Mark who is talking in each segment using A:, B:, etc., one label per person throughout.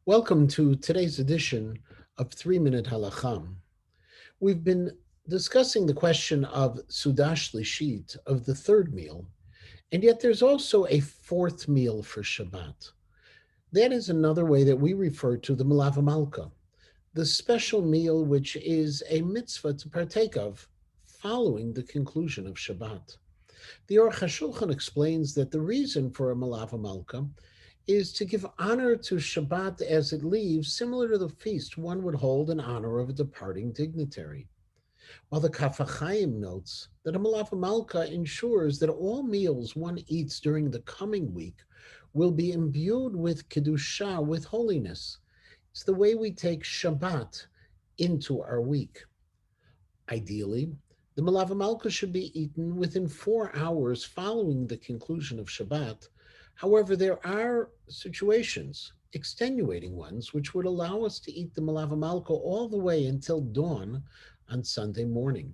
A: Welcome to today's edition of 3 Minute Halacha. We've been discussing the question of Sudash Lishit, of the third meal, and yet there's also a fourth meal for Shabbat. That is another way that we refer to the Melaveh Malka, the special meal which is a mitzvah to partake of following the conclusion of Shabbat. The Aruch HaShulchan explains that the reason for a Melaveh Malka is to give honor to Shabbat as it leaves, similar to the feast one would hold in honor of a departing dignitary. While the Kaf HaChaim notes that a Melaveh Malka ensures that all meals one eats during the coming week will be imbued with Kedusha, with holiness. It's the way we take Shabbat into our week. Ideally, the Melaveh Malka should be eaten within 4 hours following the conclusion of Shabbat. However, there are situations, extenuating ones, which would allow us to eat the Melaveh Malka all the way until dawn on Sunday morning.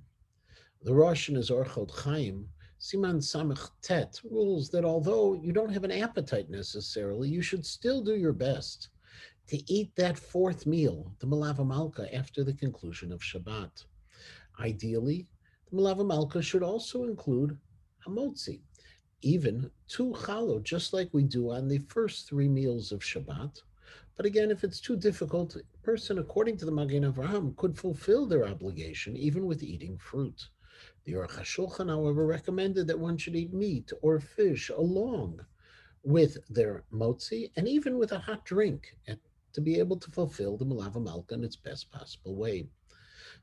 A: The Rosh in his Orchot Chaim, Siman Samech Tet, rules that although you don't have an appetite necessarily, you should still do your best to eat that fourth meal, the Melaveh Malka, after the conclusion of Shabbat. Ideally, the Melaveh Malka should also include hamotzi, even two challah, just like we do on the first three meals of Shabbat. But again, if it's too difficult, a person, according to the Magen Avraham, could fulfill their obligation even with eating fruit. The Aruch HaShulchan, however, recommended that one should eat meat or fish along with their motzi and even with a hot drink to be able to fulfill the Melaveh Malka in its best possible way.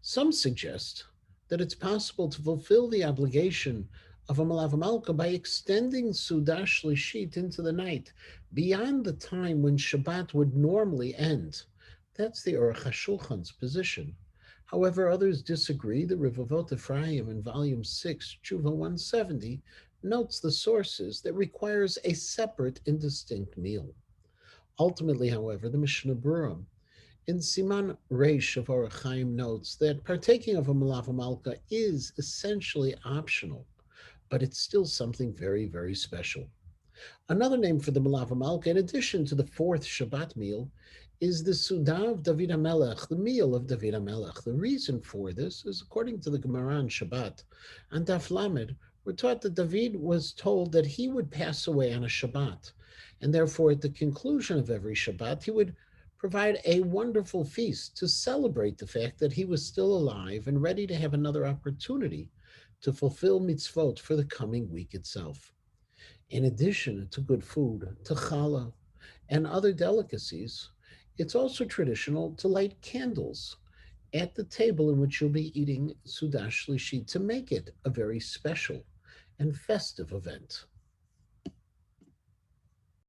A: Some suggest that it's possible to fulfill the obligation of a Melaveh Malka by extending Sudash Lishit into the night beyond the time when Shabbat would normally end. That's the Aruch HaShulchan's position. However, others disagree. The Revavot Ephraim in Volume 6, Tshuva 170, notes the sources that requires a separate and distinct meal. Ultimately, however, the Mishnah Berurah in Siman Reish of Orach Chaim notes that partaking of a Melaveh Malka is essentially optional, but it's still something very, very special. Another name for the Melaveh Malka, in addition to the fourth Shabbat meal, is the Sudah of David HaMelech, the meal of David HaMelech. The reason for this is, according to the Gemara on Shabbat, on Daf Lamed, we're taught that David was told that he would pass away on a Shabbat, and therefore at the conclusion of every Shabbat, he would provide a wonderful feast to celebrate the fact that he was still alive and ready to have another opportunity to fulfill mitzvot for the coming week itself. In addition to good food, to challah, and other delicacies, it's also traditional to light candles at the table in which you'll be eating Sudash Lishi to make it a very special and festive event.